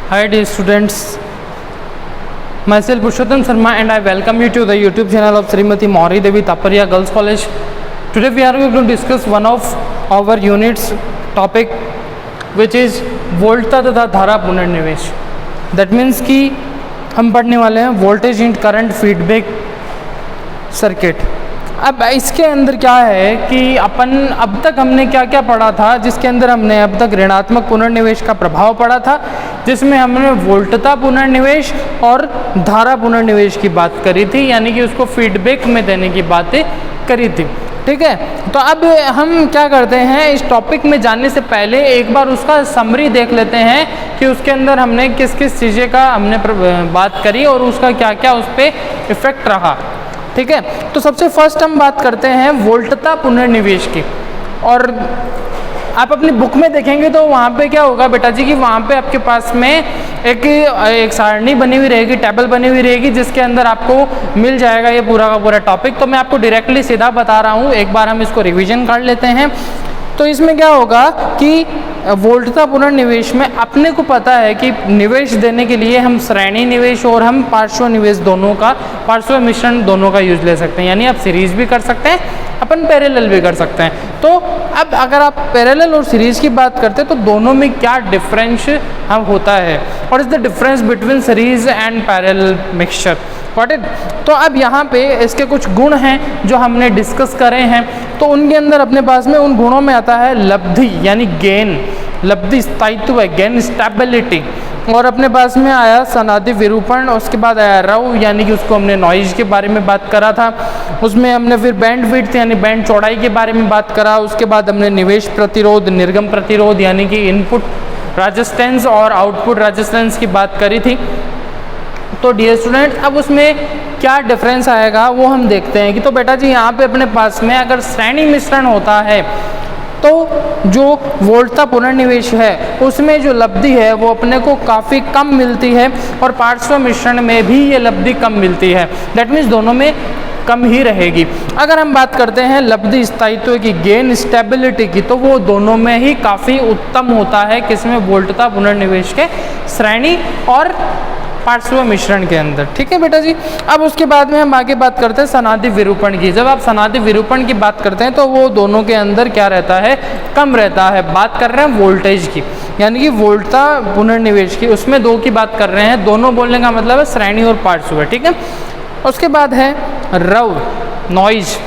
Hi dear students, myself Purushottam Sharma and I welcome you to the YouTube channel of Srimati Mauri Devi Taparia Girls College. Today we are going to discuss one of our units topic which is वोल्टता तथा धारा पुनर्निवेश. That means कि हम पढ़ने वाले हैं voltage and current feedback circuit. अब इसके अंदर क्या है कि अपन अब तक हमने क्या क्या पढ़ा था, जिसके अंदर हमने अब तक ऋणात्मक पुनर्निवेश का प्रभाव पढ़ा था, जिसमें हमने वोल्टता पुनर्निवेश और धारा पुनर्निवेश की बात करी थी, यानी कि उसको फीडबैक में देने की बातें करी थी. ठीक है, तो अब हम क्या करते हैं, इस टॉपिक में जाने से पहले एक बार उसका समरी देख लेते हैं कि उसके अंदर हमने किस किस चीज़ें का हमने बात करी और उसका क्या क्या उस पर इफेक्ट रहा. ठीक है, तो सबसे फर्स्ट हम बात करते हैं वोल्टता पुनर्निवेश की. और आप अपनी बुक में देखेंगे तो वहाँ पे क्या होगा बेटा जी कि वहाँ पे आपके पास में एक सारणी बनी हुई रहेगी, टेबल बनी हुई रहेगी, जिसके अंदर आपको मिल जाएगा ये पूरा का पूरा टॉपिक. तो मैं आपको डायरेक्टली सीधा बता रहा हूँ, एक बार हम इसको रिवीजन कर लेते हैं. तो इसमें क्या होगा कि वोल्टता पुनर्निवेश में अपने को पता है कि निवेश देने के लिए हम श्रेणी निवेश और हम पार्श्व निवेश दोनों का, पार्श्व मिश्रण दोनों का यूज ले सकते हैं. यानी आप सीरीज भी कर सकते हैं, अपन पैरेलल भी कर सकते हैं. तो अब अगर आप पैरेलल और सीरीज की बात करते हैं तो दोनों में क्या डिफरेंस हम होता है, और is the difference between series and parallel mixture. Got it. तो अब यहाँ पे इसके कुछ गुण हैं जो हमने डिस्कस करे हैं. तो उनके अंदर अपने पास में उन गुणों में आता है लब्धि यानी गेन, लब्धि स्थायित्व है, गेन स्टेबिलिटी. और अपने पास में आया सनादि विरूपण, उसके बाद आया रव यानी कि उसको हमने नॉइज के बारे में बात करा था. उसमें हमने फिर बैंड विड्थ यानी बैंड चौड़ाई के बारे में बात करा. उसके बाद हमने निवेश प्रतिरोध, निर्गम प्रतिरोध यानी कि इनपुट रेजिस्टेंस और आउटपुट रेजिस्टेंस की बात करी थी. तो डियर स्टूडेंट, अब उसमें क्या डिफरेंस आएगा वो हम देखते हैं कि तो बेटा जी यहाँ पे अपने पास में अगर श्रेणी मिश्रण होता है तो जो वोल्टता पुनर्निवेश है उसमें जो लब्धि है वो अपने को काफ़ी कम मिलती है, और पार्श्व मिश्रण में भी ये लब्धि कम मिलती है. दैट मीन्स दोनों में कम ही रहेगी. अगर हम बात करते हैं लब्धि स्थायित्व की, गेन स्टेबिलिटी की, तो वो दोनों में ही काफ़ी उत्तम होता है. किसमें? वोल्टता पुनर्निवेश के श्रेणी और पार्श्व मिश्रण के अंदर. ठीक है बेटा जी. अब उसके बाद में हम आगे बात करते हैं सनादि विरूपण की. जब आप सनादि विरूपण की बात करते हैं तो वो दोनों के अंदर क्या रहता है? कम रहता है. बात कर रहे हैं वोल्टेज की, यानी कि वोल्टता पुनर्निवेश की, उसमें दो की बात कर रहे हैं. दोनों बोलने का मतलब है श्रेणी और पार्श्व. ठीक है. उसके बाद है रव, नॉइज.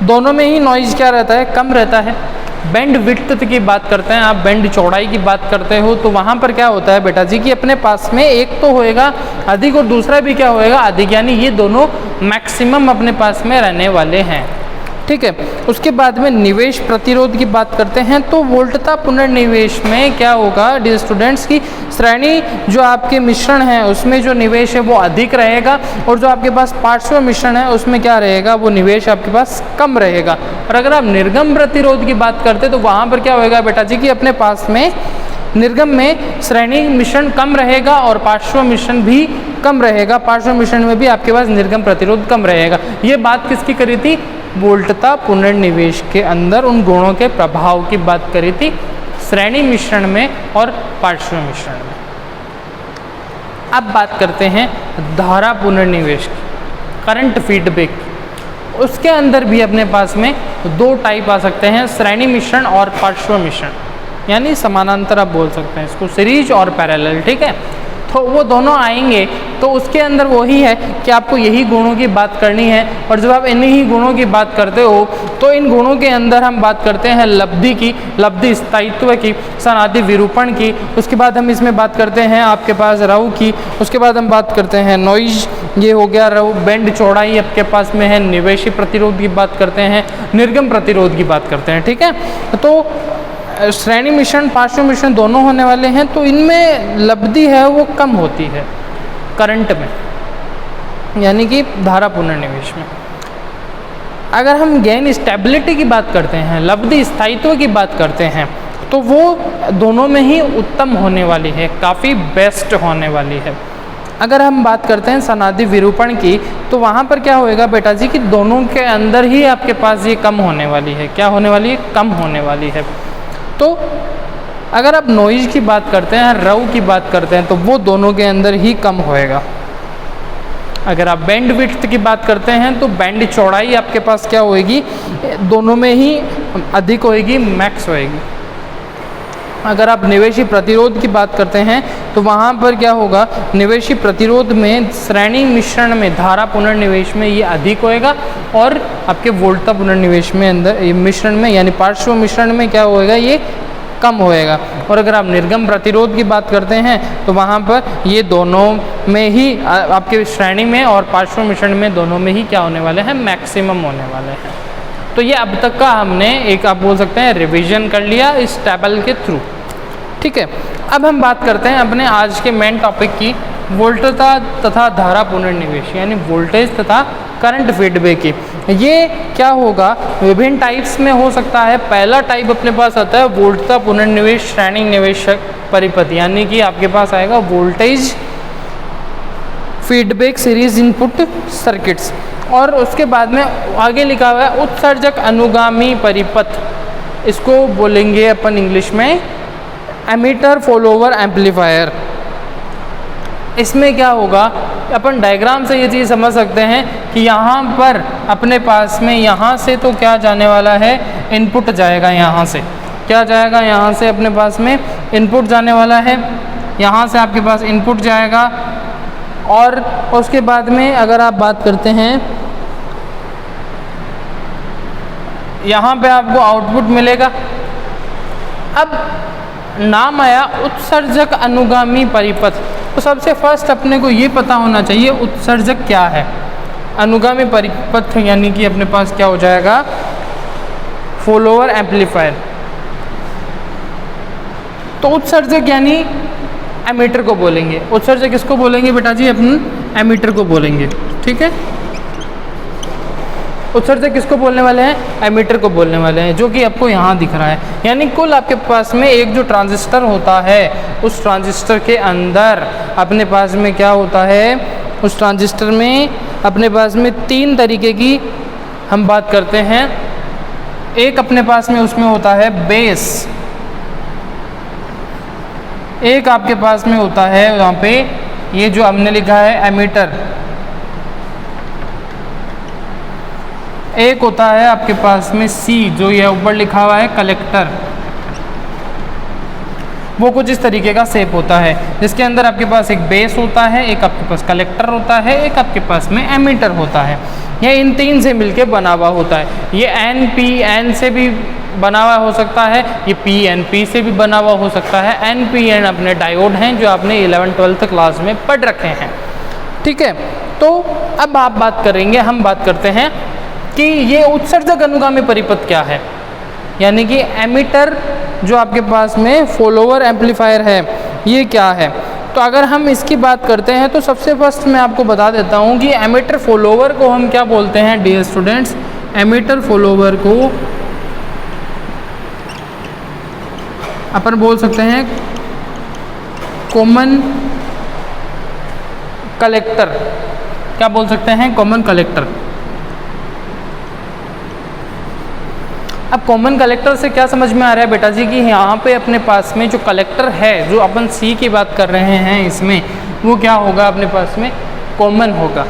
दोनों में ही नॉइज क्या रहता है? कम रहता है. बैंड विड्थ की बात करते हैं, आप बैंड चौड़ाई की बात करते हो तो वहाँ पर क्या होता है बेटा जी कि अपने पास में एक तो होएगा अधिक और दूसरा भी क्या होएगा? अधिक. यानी ये दोनों मैक्सिमम अपने पास में रहने वाले हैं. ठीक है. उसके बाद में निवेश प्रतिरोध की बात करते हैं तो वोल्टता पुनर्निवेश में क्या होगा डियर स्टूडेंट्स की श्रेणी जो आपके मिश्रण है उसमें जो निवेश है वो अधिक रहेगा, और जो आपके पास पार्श्व मिश्रण है उसमें क्या रहेगा? वो निवेश आपके पास कम रहेगा. और अगर आप निर्गम प्रतिरोध की बात करते तो वहाँ पर क्या होएगा बेटा जी कि अपने पास में निर्गम में श्रेणी मिश्रण कम रहेगा और पार्श्व मिश्रण भी कम रहेगा. पार्श्व मिश्रण में भी आपके पास निर्गम प्रतिरोध कम रहेगा. ये बात किसकी करी थी? वोल्टता पुनर्निवेश के अंदर उन गुणों के प्रभाव की बात करी थी, श्रेणी मिश्रण में और पार्श्व मिश्रण में. अब बात करते हैं धारा पुनर्निवेश की, करंट फीडबैक. उसके अंदर भी अपने पास में दो टाइप आ सकते हैं, श्रेणी मिश्रण और पार्श्व मिश्रण, यानी समानांतर आप बोल सकते हैं इसको, सीरीज और पैरेलल. ठीक है. तो वो दोनों आएंगे तो उसके अंदर वही है कि आपको यही गुणों की बात करनी है. और जब आप इन्हीं ही गुणों की बात करते हो तो इन गुणों के अंदर हम बात करते हैं लब्धि की, लब्धि स्थायित्व की, सनादि विरूपण की. उसके बाद हम इसमें बात करते हैं आपके पास रव की. उसके बाद हम बात करते हैं नॉइज, ये हो गया रव. बैंड चौड़ाई आपके पास में है. निवेशी प्रतिरोध की बात करते हैं, निर्गम प्रतिरोध की बात करते हैं. ठीक है. तो श्रेणी मिश्रण पार्श्व मिश्रण दोनों होने वाले हैं. तो इनमें लब्धि है वो कम होती है करंट में, यानी कि धारा पुनर्निवेश में. अगर हम गेन स्टेबिलिटी की बात करते हैं, लब्धि स्थायित्व की बात करते हैं, तो वो दोनों में ही उत्तम होने वाली है, काफ़ी बेस्ट होने वाली है. अगर हम बात करते हैं सनादि विरूपण की तो वहाँ पर क्या होएगा बेटा जी कि दोनों के अंदर ही आपके पास ये कम होने वाली है. क्या होने वाली है? कम होने वाली है. तो अगर आप नॉइज की बात करते हैं, रव की बात करते हैं, तो वो दोनों के अंदर ही कम होएगा। अगर आप बैंड विड्थ की बात करते हैं तो बैंड चौड़ाई आपके पास क्या होएगी, दोनों में ही अधिक होएगी, मैक्स होएगी। अगर आप निवेशी प्रतिरोध की बात करते हैं तो वहाँ पर क्या होगा, निवेशी प्रतिरोध में श्रेणी मिश्रण में धारा पुनर्निवेश में ये अधिक होएगा और आपके वोल्टता पुनर्निवेश में अंदर मिश्रण में यानी पार्श्व मिश्रण में क्या होएगा, ये कम होएगा। और अगर आप निर्गम प्रतिरोध की बात करते हैं तो वहाँ पर ये दोनों में ही आपके श्रेणी में और पार्श्व मिश्रण में दोनों में ही क्या होने वाले हैं, मैक्सिमम होने वाले हैं। तो ये अब तक का हमने एक आप बोल सकते हैं रिवीजन कर लिया इस टेबल के थ्रू, ठीक है। अब हम बात करते हैं अपने आज के मेन टॉपिक की, वोल्टता तथा धारा पुनर्निवेश यानी वोल्टेज तथा करंट फीडबैक की। ये क्या होगा, विभिन्न टाइप्स में हो सकता है। पहला टाइप अपने पास आता है वोल्टता पुनर्निवेश श्रेणी निवेशक परिपथ, यानी कि आपके पास आएगा voltage feedback series input circuits, और उसके बाद में आगे लिखा हुआ है उत्सर्जक अनुगामी परिपथ, इसको बोलेंगे अपन इंग्लिश में एमीटर फॉलोवर एम्पलीफायर। इसमें क्या होगा, अपन डायग्राम से ये चीज़ समझ सकते हैं कि यहाँ पर अपने पास में यहाँ से तो क्या जाने वाला है, इनपुट जाएगा, यहाँ से क्या जाएगा, यहाँ से अपने पास में इनपुट जाने वाला है, यहाँ से आपके पास इनपुट जाएगा। और उसके बाद में अगर आप बात करते हैं यहाँ पे आपको आउटपुट मिलेगा। अब नाम आया उत्सर्जक अनुगामी परिपथ, तो सबसे फर्स्ट अपने को ये पता होना चाहिए उत्सर्जक क्या है। अनुगामी परिपथ यानी कि अपने पास क्या हो जाएगा, फॉलोअर एम्पलीफायर। तो उत्सर्जक यानी एमीटर को बोलेंगे। उत्सर्जक किसको बोलेंगे बेटा जी, अपन एमीटर को बोलेंगे, ठीक है। उत्सर्जक किसको बोलने वाले हैं, एमीटर को बोलने वाले हैं, जो कि आपको यहाँ दिख रहा है। यानी कुल आपके पास में एक जो ट्रांजिस्टर होता है, उस ट्रांजिस्टर के अंदर अपने पास में क्या होता है, उस ट्रांजिस्टर में अपने पास में तीन तरीके की हम बात करते हैं। एक अपने पास में उसमें होता है बेस, एक आपके पास में होता है यहाँ पे ये जो हमने लिखा है एमीटर, एक होता है आपके पास में सी जो ये ऊपर लिखा हुआ है कलेक्टर। वो कुछ इस तरीके का शेप होता है जिसके अंदर आपके पास एक बेस होता है, एक आपके पास कलेक्टर होता है, एक आपके पास में एमीटर होता है। ये इन तीन से मिलके बना हुआ होता है। ये एन पी एन से भी बना हुआ हो सकता है, ये पी एन पी से भी बना हुआ हो सकता है। एन पी एन अपने डायोड हैं जो आपने 11th-12th क्लास में पढ़ रखे हैं, ठीक है। तो अब आप बात करेंगे, हम बात करते हैं कि ये उत्सर्जक अनुगामी परिपथ क्या है, यानी कि एमीटर जो आपके पास में फॉलोअर एम्पलीफायर है ये क्या है। तो अगर हम इसकी बात करते हैं तो सबसे फर्स्ट मैं आपको बता देता हूँ कि एमीटर फॉलोअर को हम क्या बोलते हैं डियर स्टूडेंट्स। एमीटर फॉलोअर को अपन बोल सकते हैं कॉमन कलेक्टर। क्या बोल सकते हैं, कॉमन कलेक्टर। अब कॉमन कलेक्टर से क्या समझ में आ रहा है बेटा जी कि यहाँ पे अपने पास में जो कलेक्टर है, जो अपन सी की बात कर रहे हैं इसमें, वो क्या होगा अपने पास में कॉमन होगा,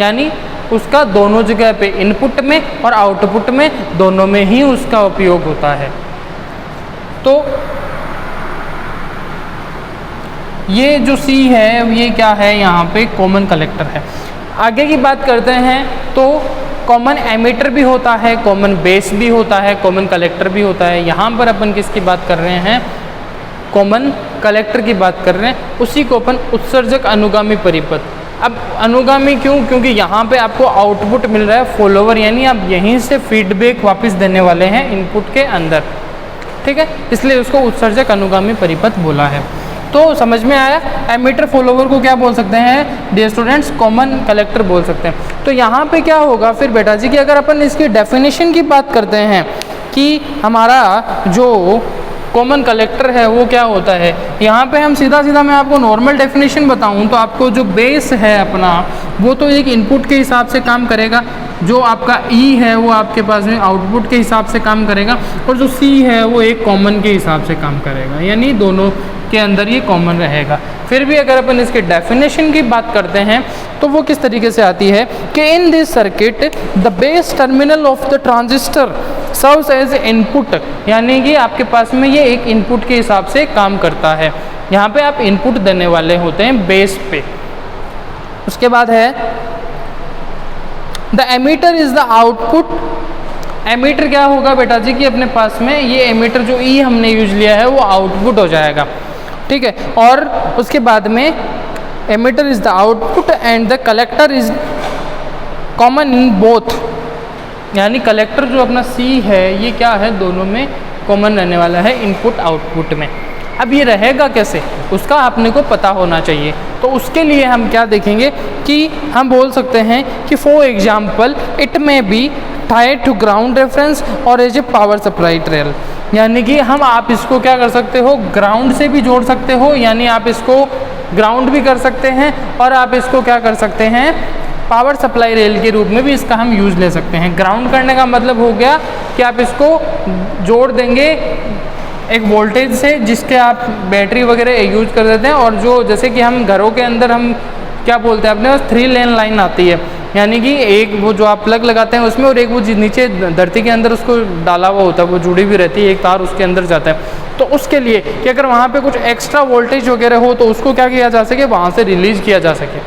यानी उसका दोनों जगह पे इनपुट में और आउटपुट में दोनों में ही उसका उपयोग होता है। तो ये जो सी है ये क्या है, यहाँ पे कॉमन कलेक्टर है। आगे की बात करते हैं तो कॉमन एमीटर भी होता है, कॉमन बेस भी होता है, कॉमन कलेक्टर भी होता है। यहाँ पर अपन किसकी बात कर रहे हैं, कॉमन कलेक्टर की बात कर रहे हैं। उसी को अपन उत्सर्जक अनुगामी परिपथ। अब अनुगामी क्यों, क्योंकि यहाँ पे आपको आउटपुट मिल रहा है फॉलोवर, यानी आप यहीं से फीडबैक वापस देने वाले हैं इनपुट के अंदर, ठीक है, इसलिए उसको उत्सर्जक अनुगामी परिपथ बोला है। तो समझ में आया। एमीटर फॉलोवर को क्या बोल सकते हैं डियर स्टूडेंट्स, कॉमन कलेक्टर बोल सकते हैं। तो यहाँ पे क्या होगा फिर बेटा जी कि अगर अपन इसकी डेफिनेशन की बात करते हैं कि हमारा जो कॉमन कलेक्टर है वो क्या होता है, यहाँ पे हम सीधा सीधा मैं आपको नॉर्मल डेफिनेशन बताऊँ तो आपको जो बेस है अपना वो तो एक इनपुट के हिसाब से काम करेगा, जो आपका E है वो आपके पास में आउटपुट के हिसाब से काम करेगा और जो C है वो एक कॉमन के हिसाब से काम करेगा, यानी दोनों के अंदर ये कॉमन रहेगा। फिर भी अगर अपन इसके डेफिनेशन की बात करते हैं तो वो किस तरीके से आती है कि in this circuit the base terminal of the transistor serves as input, यानी कि आपके पास में ये एक इनपुट के हिसाब से काम करता है। यहाँ पे आप इनपुट देने वाले होते हैं बेस पे। उसके बाद है the emitter is the output. Emitter क्या होगा बेटा जी कि अपने पास में ये एमीटर जो ई हमने यूज लिया है वो आउटपुट हो जाएगा, ठीक है। और उसके बाद में emitter is the output and the collector is common in both, यानी कलेक्टर जो अपना सी है ये क्या है, दोनों में कॉमन रहने वाला है इनपुट आउटपुट में। अब ये रहेगा कैसे, उसका अपने को पता होना चाहिए। तो उसके लिए हम क्या देखेंगे कि हम बोल सकते हैं कि for example it may be tied to ground reference और as a power supply trail, यानी कि हम आप इसको क्या कर सकते हो, ग्राउंड से भी जोड़ सकते हो, यानी आप इसको ग्राउंड भी कर सकते हैं और आप इसको क्या कर सकते हैं, पावर सप्लाई रेल के रूप में भी इसका हम यूज़ ले सकते हैं। ग्राउंड करने का मतलब हो गया कि आप इसको जोड़ देंगे एक वोल्टेज से जिसके आप बैटरी वगैरह यूज कर देते हैं, और जो जैसे कि हम घरों के अंदर हम क्या बोलते हैं अपने पास 3 लेन लाइन आती है, यानी कि एक वो जो आप प्लग लगाते हैं उसमें और एक वो नीचे धरती के अंदर उसको डाला हुआ होता है, वो जुड़ी भी रहती है, एक तार उसके अंदर जाता है। तो उसके लिए कि अगर वहाँ पे कुछ एक्स्ट्रा वोल्टेज वगैरह हो तो उसको क्या किया जा सके, वहाँ से रिलीज किया जा सके,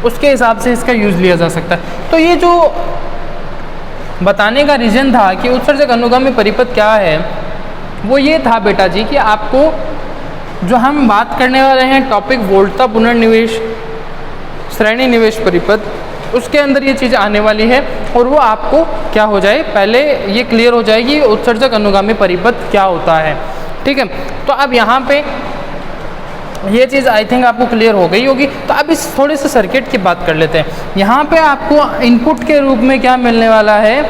उसके हिसाब से इसका यूज़ लिया जा सकता है। तो ये जो बताने का रीज़न था कि उत्सर्जक अनुगामी परिपथ क्या है, वो ये था बेटा जी कि आपको जो हम बात करने वाले हैं टॉपिक वोल्टता पुनर्निवेश श्रेणी निवेश परिपथ, उसके अंदर ये चीज़ आने वाली है और वो आपको क्या हो जाए, पहले ये क्लियर हो जाएगी उत्सर्जक अनुगामी परिपथ क्या होता है, ठीक है। तो अब यहाँ पे ये चीज़ आई थिंक आपको क्लियर हो गई होगी। तो अब इस थोड़े से सर्किट की बात कर लेते हैं। यहाँ पे आपको इनपुट के रूप में क्या मिलने वाला है,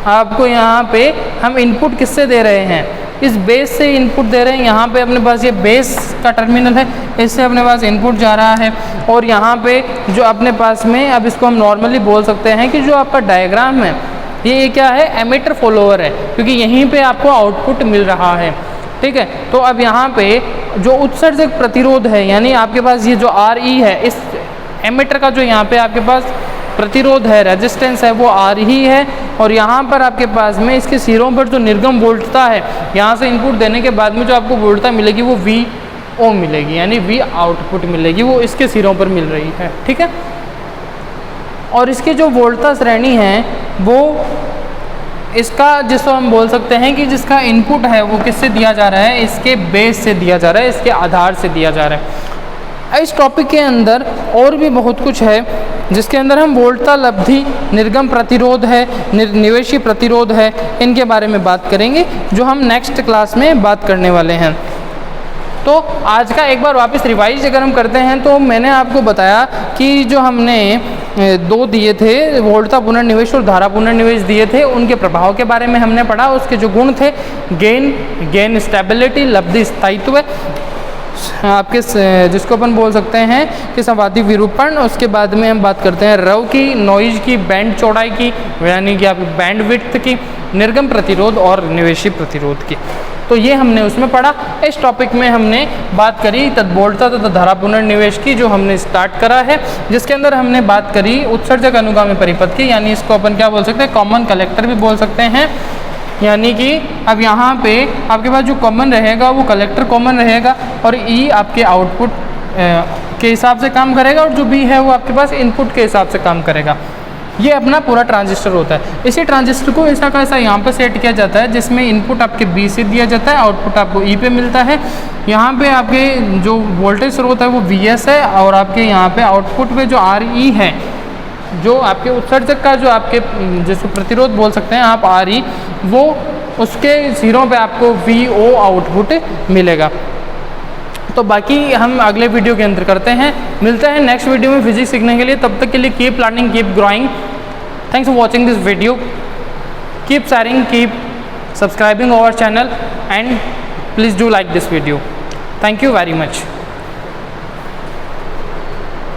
आपको यहाँ पे हम इनपुट किससे दे रहे हैं, इस बेस से इनपुट दे रहे हैं। यहाँ पे अपने पास ये बेस का टर्मिनल है, इससे अपने पास इनपुट जा रहा है। और यहाँ पे जो अपने पास में, अब इसको हम नॉर्मली बोल सकते हैं कि जो आपका डायग्राम है ये क्या है, एमीटर फॉलोअर है, क्योंकि यहीं पे आपको आउटपुट मिल रहा है, ठीक है। तो अब यहाँ पे जो उत्सर्जक प्रतिरोध है, यानी आपके पास ये जो RE है, इस एमीटर का जो यहाँ पे आपके पास प्रतिरोध है, रेजिस्टेंस है, वो RE है। और यहाँ पर आपके पास में इसके सिरों पर जो निर्गम वोल्टता है, यहाँ से इनपुट देने के बाद में जो आपको वोल्टता मिलेगी वो VO मिलेगी, यानी V आउटपुट मिलेगी, वो इसके सिरों पर मिल रही है, ठीक है। और इसकी जो वोल्टता श्रेणी है वो इसका, जिसको हम बोल सकते हैं कि जिसका इनपुट है वो किससे दिया जा रहा है, इसके बेस से दिया जा रहा है, इसके आधार से दिया जा रहा है। इस टॉपिक के अंदर और भी बहुत कुछ है जिसके अंदर हम वोल्टता लब्धि, निर्गम प्रतिरोध है, निवेशी प्रतिरोध है, इनके बारे में बात करेंगे जो हम नेक्स्ट क्लास में बात करने वाले हैं। तो आज का एक बार वापस रिवाइज अगर हम करते हैं तो मैंने आपको बताया कि जो हमने 2 दिए थे, वोल्टता पुनर्निवेश और धारा पुनर्निवेश दिए थे, उनके प्रभाव के बारे में हमने पढ़ा। उसके जो गुण थे, गेन स्टेबिलिटी, लब्धि स्थायित्व, आपके जिसको अपन बोल सकते हैं कि संवादी विरूपण। उसके बाद में हम बात करते हैं रव की, नॉइज की, बैंड चौड़ाई की, यानी कि आपकी बैंड विड्थ की, निर्गम प्रतिरोध और निवेशी प्रतिरोध की। तो ये हमने उसमें पढ़ा। इस टॉपिक में हमने बात करी तद्वोल्टता तथा धारा पुनर्निवेश की, जो हमने स्टार्ट करा है, जिसके अंदर हमने बात करी उत्सर्जक अनुगामी परिपथ की, यानी इसको अपन क्या बोल सकते हैं, कॉमन कलेक्टर भी बोल सकते हैं। यानी कि अब यहाँ पे आपके पास जो कॉमन रहेगा वो कलेक्टर कॉमन रहेगा और E आपके आउटपुट के हिसाब से काम करेगा और जो B है वो आपके पास इनपुट के हिसाब से काम करेगा। ये अपना पूरा ट्रांजिस्टर होता है। इसी ट्रांजिस्टर को ऐसा का ऐसा यहाँ पे सेट किया जाता है जिसमें इनपुट आपके B से दिया जाता है, आउटपुट आपको E पे मिलता है। यहाँ पे आपके जो वोल्टेज स्रोत है वो VS है और आपके यहाँ पे आउटपुट पे जो RE है, जो आपके उत्सर्जक का जो आपके जिसको प्रतिरोध बोल सकते हैं आप RE, वो उसके सिरों पे आपको VO आउटपुट मिलेगा। तो बाकी हम अगले वीडियो के अंदर करते हैं। मिलते हैं नेक्स्ट वीडियो में फिजिक्स सीखने के लिए। तब तक के लिए keep learning, keep growing. Thanks for watching this video. Keep sharing, keep subscribing our channel and please do like this video. Thank you very much.